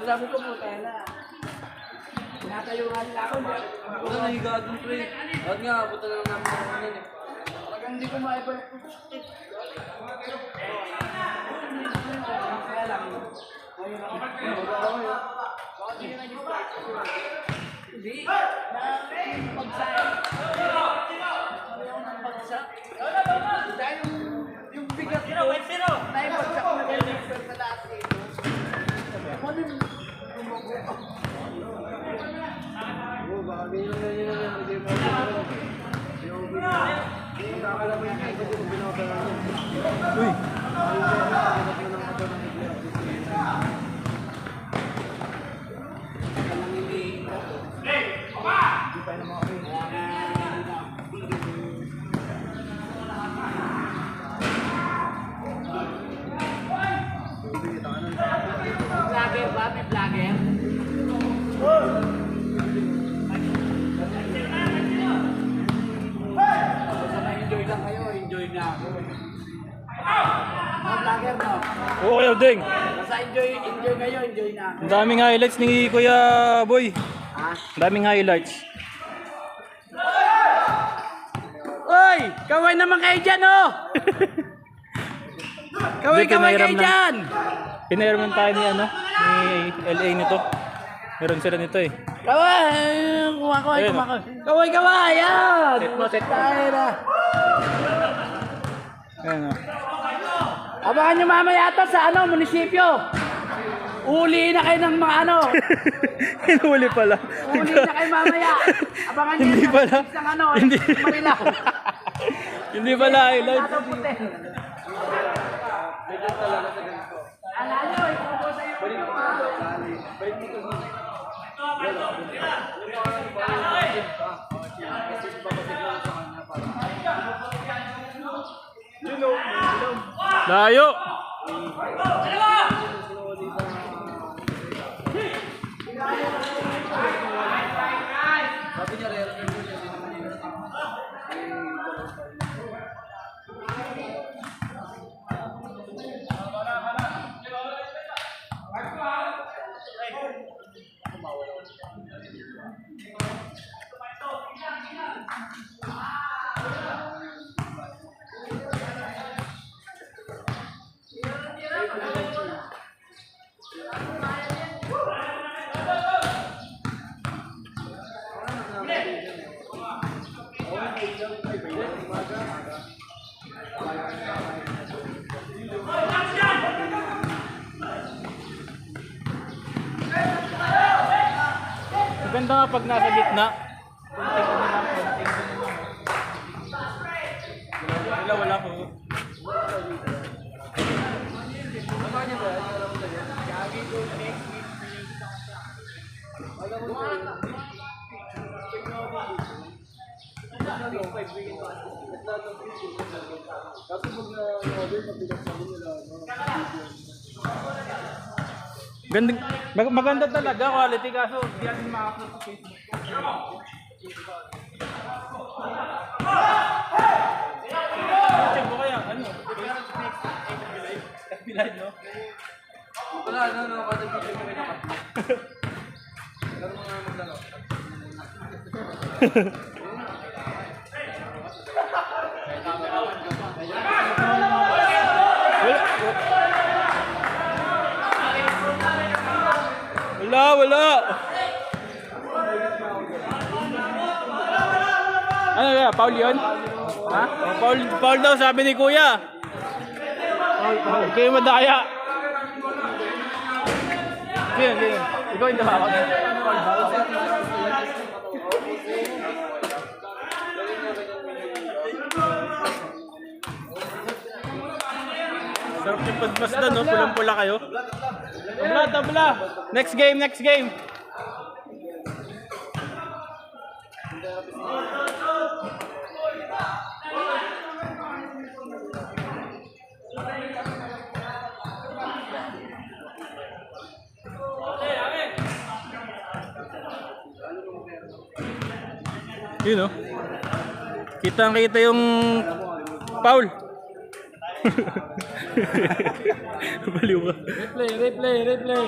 Sabi ko po tayo na. Tinatayuhan nila ako. Wala nahiga doon, pre. At nga, puta na lang namin ako nun eh. Talagang hindi ko maibalik po. Kaya lang. Hindi. Pagsak. Dahil yung bigat ko, naipagsak na ganyan sa lahat dito. Ano yung vlogger ba? May vlogger? Enjoy lang kayo, enjoy na ako. Mga vlogger no? Oo, Kuya Ding. Basta enjoy kayo, enjoy na ako. Ang daming highlights ni Kuya Boy. Ha? Ang daming highlights. Oy! Kaway naman kayo dyan oh! Kaway kayo dyan! Pinairam tayo ni ano, ni LA nito. Meron sila nito eh. Kaway! Ayun, Kaway! Yan! Set mo, set mo. Tayo na. Ayan o. Abangan nyo mamaya ata sa ano, munisipyo. Uli na kayo ng mga ano. Hinuli pala. Uli na kayo mamaya. Abangan nyo Hindi pala. ng ano, Hindi. Manila. Hindi pala highlights. Alala nyo, ito sa iyo. Layo. Sabi niya, re-record mo siya. Maganda nga pag nasa gitna. Wala po. Maganda talaga quality kaso hindi natin ma-upload sa Facebook. Check mo kaya ano? FB Live no? Wala, ano, kada video kami nakat. Laro mo nga maglaro. wala. Ano ba? Foul yun? Ha? Oh, foul daw sabi ni Kuya. Foul. Kayo madaya. Sige. Ikaw yung dapat. Sarap yung pagmasdan, no? Pulang-pula kayo. Tabla. Next game. Yun, no? Kitang-kita yung foul. Baliw ka. Replay.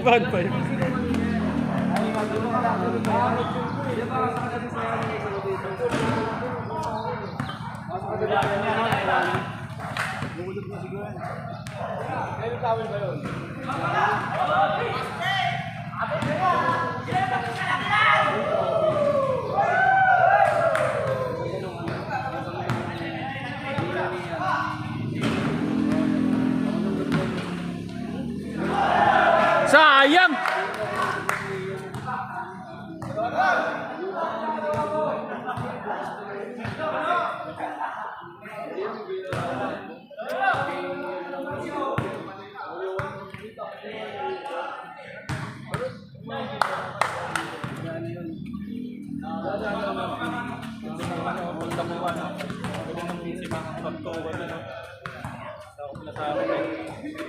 Bad pa yun. Sayang!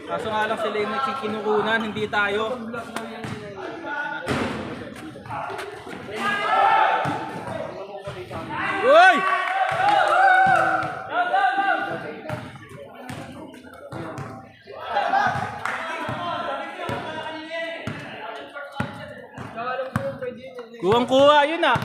Kaso nga lang sila yung nagkikinukunan, hindi tayo. Uy! Kuwang-kuha yun ah.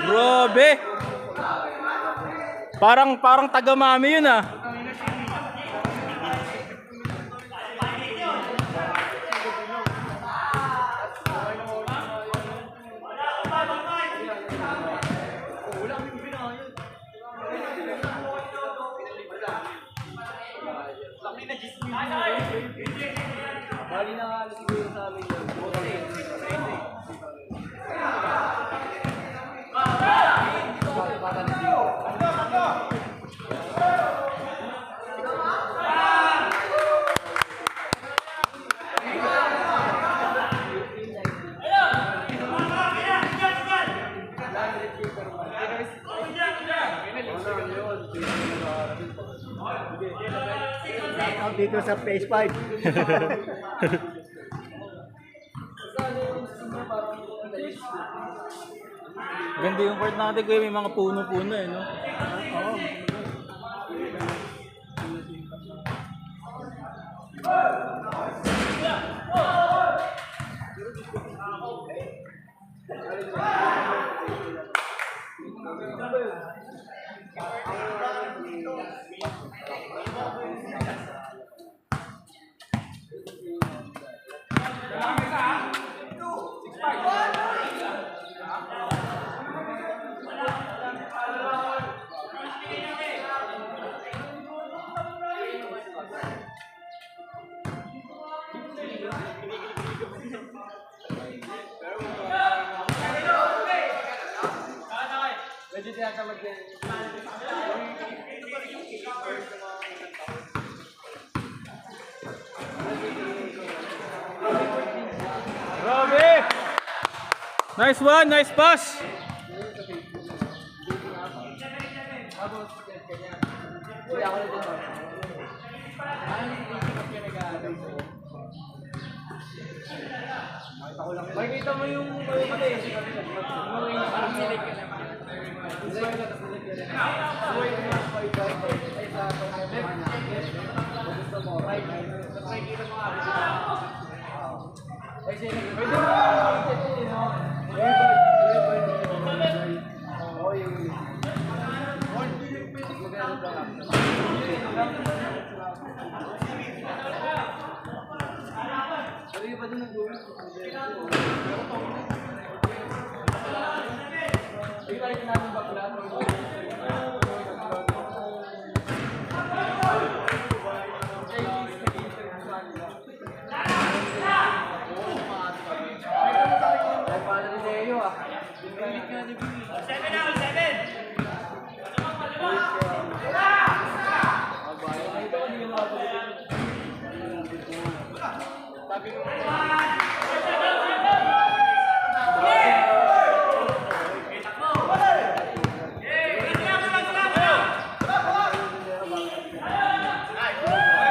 Grabe. Parang taga-mami yun ah. Bali na nga siguro sa amin yun. Dito sa phase 5. Ganda yung court natin kuya, may mga puno-puno eh, no? Medyo tinatamad yan. Grabe! Nice one, nice pass! Hindi ako na dito. Makikita mo yung mali.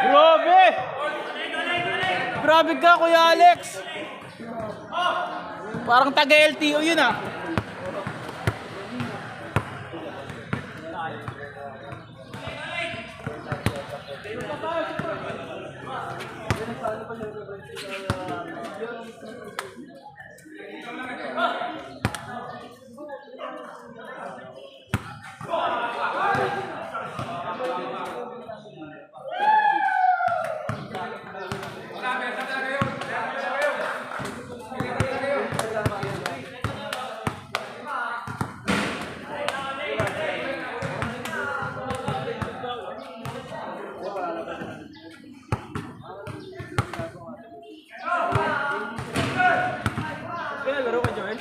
Grabe! Grabe ka, Kuya Alex! Parang taga-LTO yun ah. Kaya laro ka, Joel?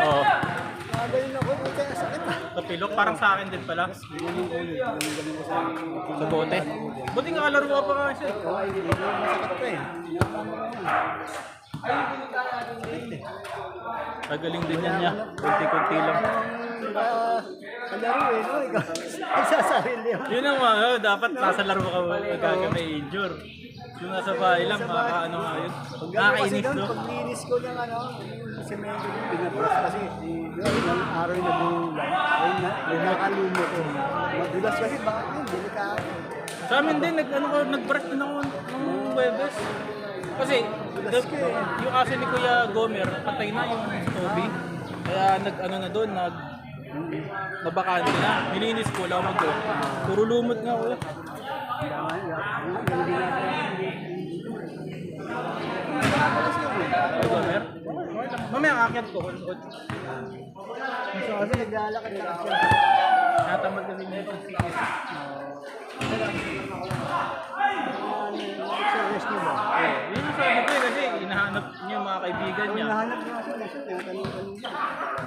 Oo. Kapilok, parang sa akin din pala. Sa bote. Buti nga laro ka pa kasi. Magaling din yan niya. Kunti-kunti lang. Kalaro eh, no? Ikaw, nagsasarili yun. Yun ang mga, dapat nasa laro ka gaga may injure. Yung nasa bahay lang, makakaano nga yun. Nakakainis, no? Paglinis ko ng ano, semento yung pinabras kasi ilang araw yung nabulang. Yung nakalumot ko. Madulas kasi bakit yun, delikado. Sa amin din, nag-brush din ako ng Webes. Kasi, yung aso ni Kuya Gomer, patay na yung Toby. Kaya nag-ano na doon, nabakante na. Nilinis ko, lang mag puro lumot nga ko. Kuya Gomer? Mamaya kakyat ko. So kasi naglalakad na siya. Natamad kasi niya itong sikis. Serious niyo ba? Yun yung sabi ko kasi hinahanap niya yung mga kaibigan niya. Nahanap nga siya, tinatanong-tanong siya.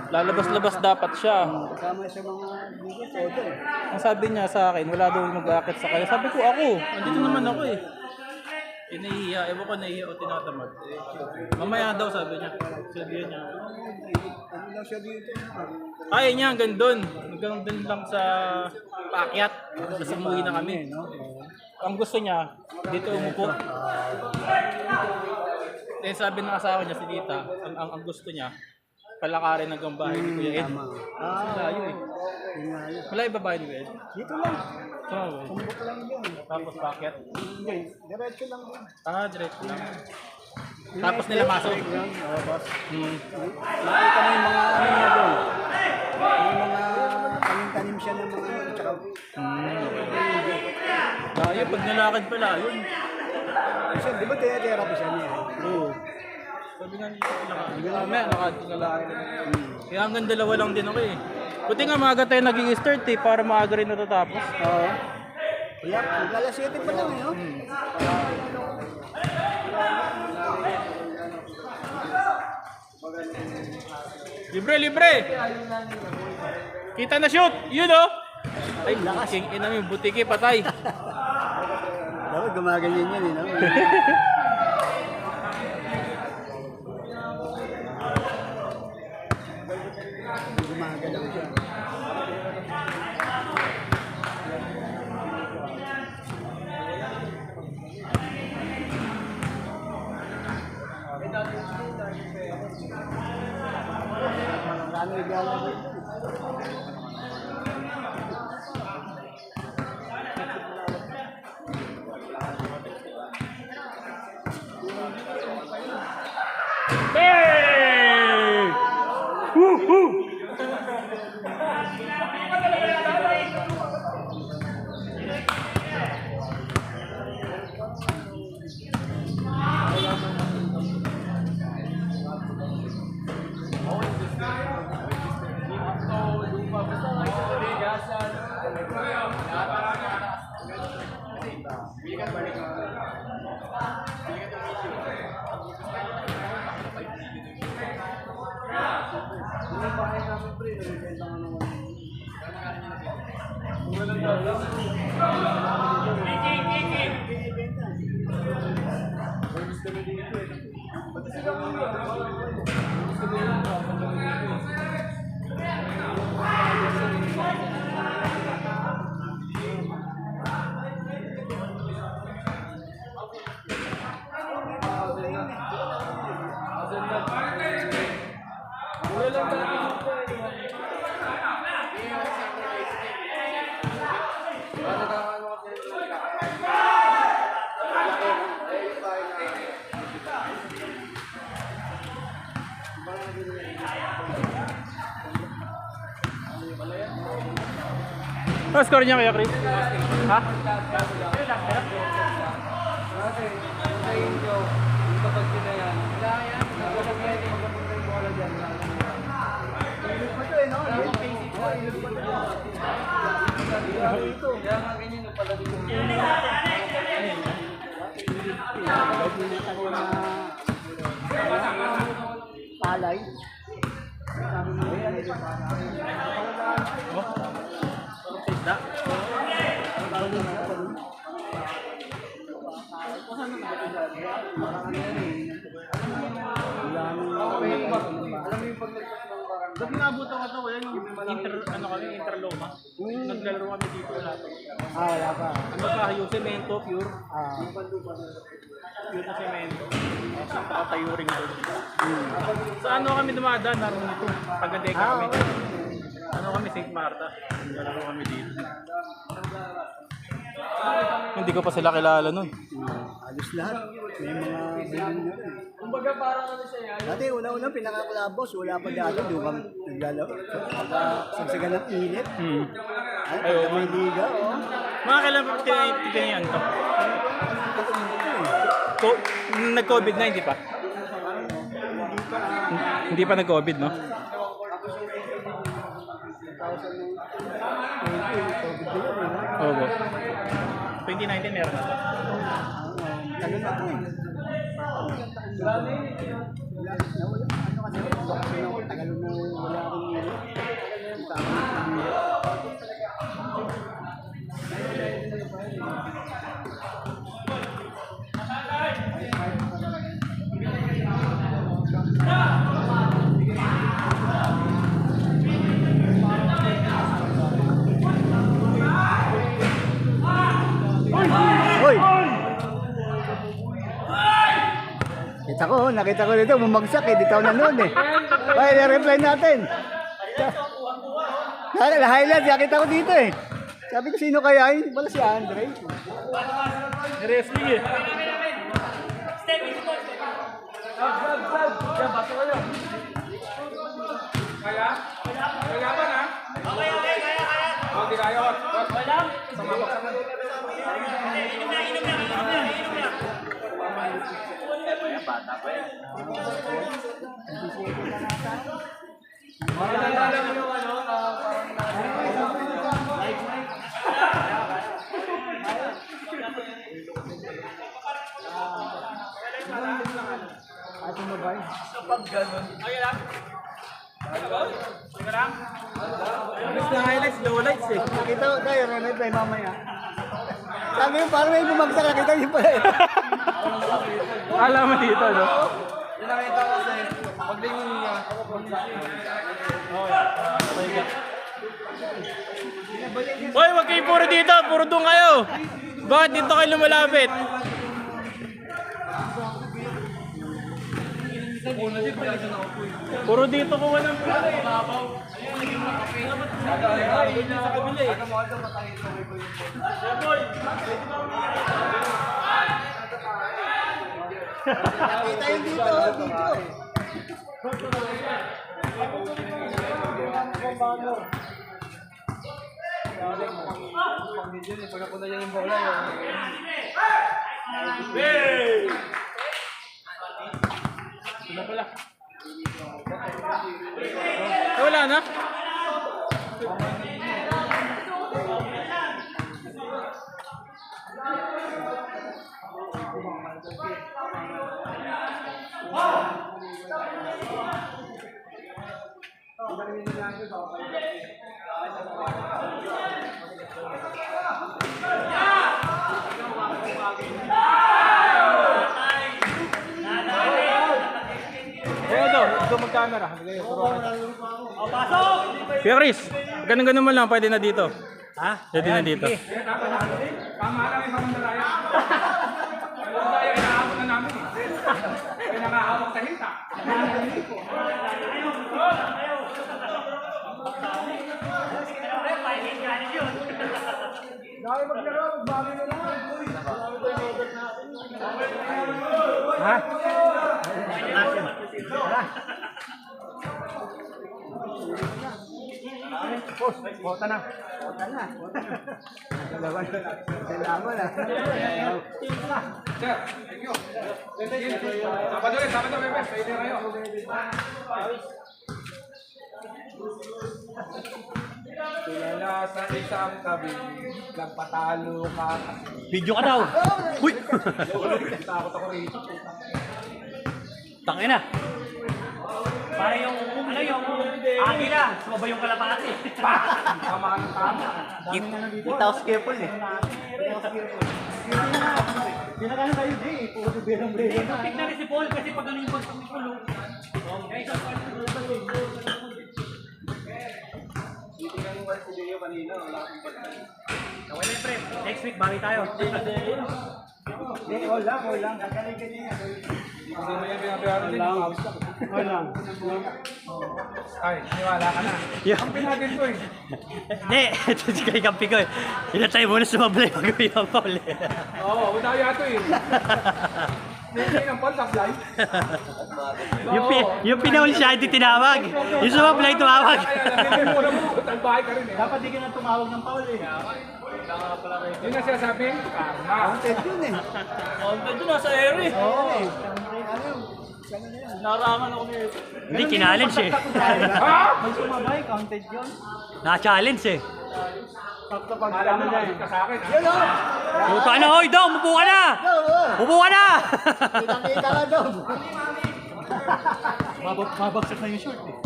Lalabas-labas dapat siya. Kasama sa mga bigot, todo. Ang sabi niya sa akin, wala daw mag-aakit sa kanya. Sabi ko, ako, andito naman ako eh. Eh, nahihiya. Ewan ko, nahihiya o tinatamad. Mamaya daw, sabi niya. Sabi niya. Ano lang siya dito? Kaya niya, hanggang doon. Hanggang doon lang sa paakyat. Tapos umuwi na kami. Ang gusto niya, dito umupo. Eh, sabi ng asawa niya, si Tita, ang gusto niya, palakarin hanggang bahay ni Kuya Ed. Layo eh. Malayo ba bahay ni Kuya Ed? Dito lang. Oo. Kumbok lang yun. Tapos paakyat. Hindi, diretso lang yun. Direct lang. Tapos nila masok. Oo, boss. Nakita mo yung mga ano niya doon. Yung mga tanim-tanim siya ng mga ano. Tsaka, Layo, pag nalakad pala, yun. siya, di ba therapy siya niya? Oo. Sabi nga nito naka kaya hanggang dalawa lang din ako eh. Buti nga maaga tayo nag-i-start eh, para maaga rin natatapos. Oo. Kaya, alas 7 pa lang eh, no? Libre! Kita na shoot! Yun oh! Ay, lakas. King ina mo, butiki patay. Dapat gumaganyan yan eh, no? Gumagalaw siya. Marami naglalagay dito. Hey! Woo! Woo! Ano score niya kaya, Chris? Ha? Palay. Isda? Ba't nabutan ka to kuya yung interloma? Naglalaro kami dito lahat. Wala pa. Ano pa, yung semento, pure. Pure na semento. Saka tayo ring doon. Sa ano kami dumadaan, naroon nito. Taga-Deka kami. Ano kami, St. Marta. Naglalaro kami dito. Hindi ko pa sila kilala nun. Alos lahat. May mga bilhin na rin. Kumbaga parang ano siya yan. Dati una-una pinakakulabos, wala pa dati, doon kami naglalaro. Sagsagan ng init. Ay, pagka may liga, oh. Mga kailan pa tinigyan to? Nag-COVID na, hindi pa? Hindi pa nag-COVID, no? 2020, COVID na yun, Oo. 2019 meron na. tagal na ito eh. Nawala, ano kasi, tagal na wala akong init. Hoy! Nakita ko dito, bumagsak eh, dito na noon eh. Ay, na-reply natin. Na-highlight, nakita ko dito eh. Sabi ko, sino kaya yun? Wala si Andre. Wrestling eh. Bata pa yan. Ato mo ba? Pag ganun. Miss na highlights, lowlights eh. Nakita ko tayo, Ronald, tayo mamaya. Sabi mo, parang may bumagsak, nakita niyo pa eh. Alam mo dito, no? Yung nakita ko kasi, paglingon niya, Hoy, wag kayo puro dito, puro doon kayo. Bakit dito kayo lumalapit? Puro dito ko walang pala eh. Nakita yun dito, dito. pag video niya, pag napunta niya yung bola, yun. Wala pala. Wala na? Ito mag-camera. Kuya Chris, ganun-ganun mo lang, pwede na dito. Ha? Pwede na dito. Tama lang yung pamandalaya. Yung tayo, inaabot na namin eh. Kaya nakahawak sa hinta. Dahil maglaro, magbagi na lang. Ha? Boss, bota na. Bota na. Dalawa na. Dalawa na. Sir, thank you. Sabado rin, Bebe. Pwede kayo. Kilala sa isang tabi, nagpatalo ka. Video ka daw. Uy! Takot ako rito. Tangina. Para yung, ano yung, agila, sumaba yung kalapati. Tama ka ng tama. Itaos careful eh. Pinakano tayo, Jay. Puro si Berang Brera. Tignan rin si Paul kasi pag ano yung bagsak ni Paul. Kaya isang Dito ka yung si Deo kanina, wala akong pagkain. Nawala yung pre. Next week, bawi tayo. Hindi, all lang. Gagaling ka niya. Hindi mo yung binabayaran din. All lang. Ay, niwala ka na. Ang pinagin ko eh. Hindi, ito si kay kampi ko eh. Inatay mo na sumablay pag yung Paul eh. Oo, udaya ito eh. Hindi ng Paul, sablay. Yung pinahuli siya, hindi tinawag. Yung sumablay tumawag. Kaya nandito mo na mo, talbahay ka rin eh. Dapat di ka na tumawag ng Paul eh. Yun na siya sabi, karma. Content yun eh. Ito nasa air eh. Oo eh. Ano yun? Sana na yan. Narangan ako ni... Hindi, kinallenge eh. Ha? Pag sumabay, counted yun. Na-challenge eh. Sakto pag Alam ano mo, na eh. kapit ka sa akin. Yun o! Puta na, hoy, Dom! Upo ka na! Upo ka na! Kita ka doon. Mabagsak na yung short eh.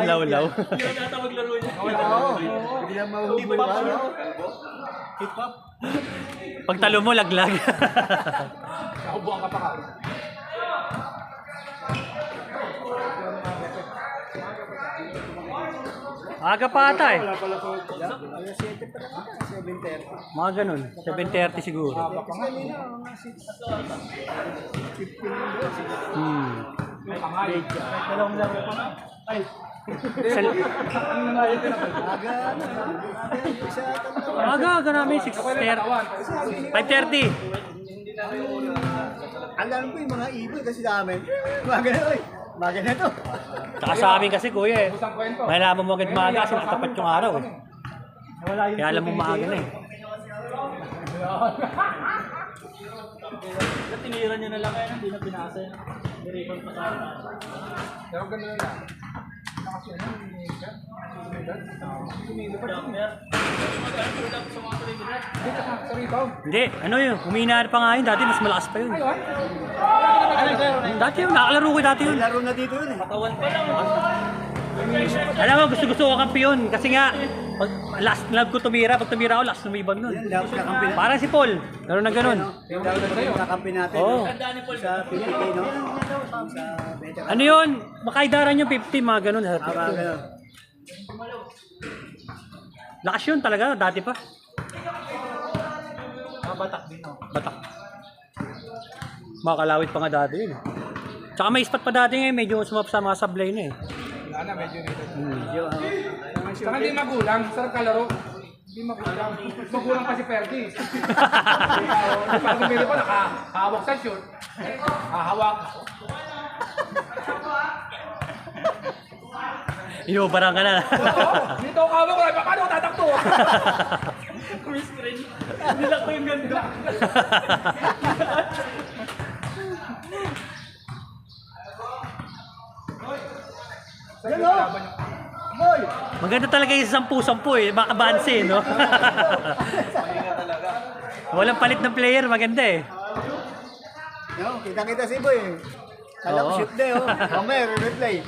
Law-law. Hindi na nata maglaro niya. Oo. Hindi na mahuhuli pa. Hip hop. Pag talo mo, laglag. Nakubuhan ka pa ka. Aga pa ata eh. Alas 7 pa lang ata. 7:30. Mga ganun. 7:30 siguro. Kanina, mga 6:15 Hmm. Dalawang laro pa nga. Ay. Aga, isa Aga namin, 6:30. 5:30. alam ko yung mga ibon kasi sa amin. Mga oy. Mga ganito. Tsaka sa amin kasi kuya eh. May alam mo agad maaga kasi nakatapat yung araw eh. Wala yung Kaya alam mo maaga na eh. Tinira niya na lang kaya hindi na pinasa yun. Niripon pa sa akin. Pero ganun lang. Kasi ano, Jumper. Wala ko sa mga tuloy-tuloy. dito ka, sa rebound. Hindi, ano yun, humina pa nga yun, dati mas malakas pa yun. Ayun. Dati yun, nakalaro ko dati yun. Laro na dito yun eh. Katawan pa lang. Alam mo, gusto ko kampiyon, kasi nga, pag last love ko tumira, pag tumira ako, last lumibang nun. Yan, dapat kakampi natin. Parang si Paul, gano'n na gano'n. Yung dapat kakampi natin. Oo. Sa PPK, no? Sa veteran. Ano yun, makaidaran yung 50, mga gano'n. Parang gano'n. Lakas yun talaga, dati pa. Mabatak din ako. Batak. Makakalawit pa nga dati yun. Tsaka may spot pa dati ngayon, medyo sumap sa mga sablay na eh. Wala na, medyo dito. Yung, Saka hindi magulang, sarap kalaro. Hindi magulang. Magulang pa si Fergie. Pag tumili ko, nakahawak sa shoot. Hahawak. Inubarang ka na. Dito ako hawak ko, paano ko tatakto? Screen. Nilak ko yung ganda. Yan o! boy! Maganda talaga yung 10-10 eh, makabanse eh, no? Walang palit ng player, maganda eh. No, kita-kita si boy eh. Kala ko Oo. shoot day oh. Mamaya, replay.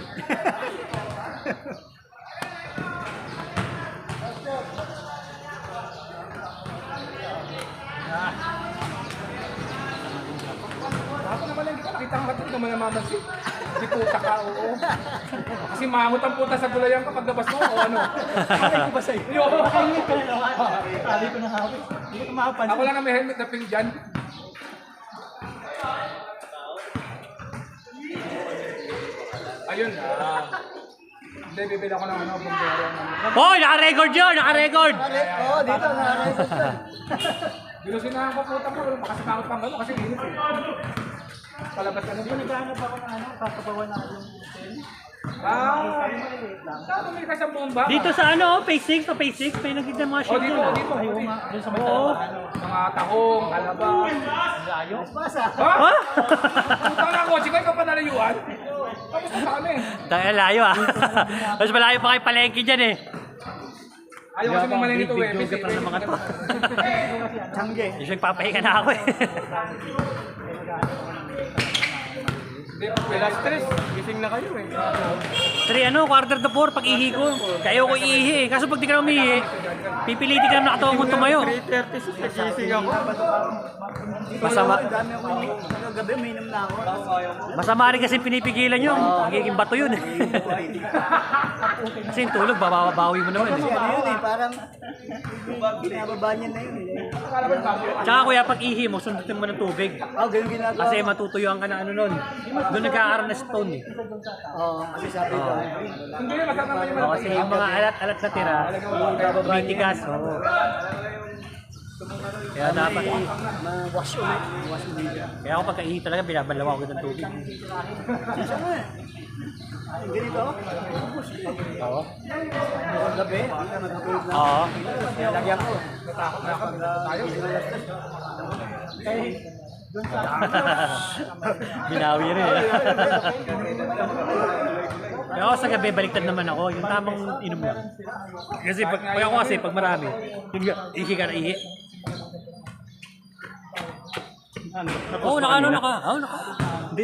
Ako naman lang, di ka nakita ang katot naman ang mamansin. Di puta ka, oo. Kasi mangot ang puta sa gulayan kapag labas mo, o ano? Ay, ko ba sa'yo? Yo! Sabi ko na hawak. Hindi ko makapansin. Ako lang ang may helmet na pink dyan. Ayun. Hindi, bibili ako ng ano, bumbero. Hoy, naka-record yun, naka-record! Oo, dito na-record ka. Bilusinahan ko puta mo, kasi mangot pang gano'n, kasi init eh. Palabas ka na dun. Naghahanap ako ng ano, papabawan na yung Saan may kasang bomba? Dito sa ano, phase 6, phase 6, may nagtignan mga O, shit dito, yun. dito. doon sa may Oo. Mga tahong, alabang. layo. Basa. Ha? Ha? Puta na kotse ko, ikaw pa nalayuan. Tapos na sa amin. Tayo layo ah. Mas malayo pa kayo palengke dyan eh. Ayaw kasi mamalay nito eh. Big joke pa ng mga to. Tangge. Usually papahinga na ako eh. Wala stress. Gising na kayo eh. 3 ano, quarter to 4 pag ihi ko. Kaya ko ihi eh. Kaso pag di ka na umihi, pipilitin ka na nakatawa kong tumayo. 3:36, nagising ako. Masama. Ang dami ako ini. Ano, gabi, uminom na ako. Masama rin kasi pinipigilan yun. Magiging bato yun eh. Kasi yung tulog, babawi mo naman Kasi eh. ano yun eh, parang binababa niya na yun eh. Tsaka kuya, pag ihi mo, sundutin mo ng tubig. Oh, ganun ginagawa. Kasi matutuyuan ka na ano nun. Doon nagkakaroon na stone eh. Oo, kasi sabi ko. Hindi, masarap naman yung Oo, kasi yung mga alat-alat na tira, tumitigas. Oo. Kaya dapat. Ma-wash ulit. Wash ulit. Kaya ako pagka-ihi talaga, binabalawa ko ng tubig. Isa mo eh. Ganito ako. Oo. Ang gabi, matutulog na. Oo. Lagyan ko. Natakot na ako. Tayo. Binawi rin eh. Kaya ako sa gabi, baliktad naman ako. Yung tamang inom lang. Kasi pag ako kasi, pag marami, yung ihi ka na ihi. Oo, naka. Hindi,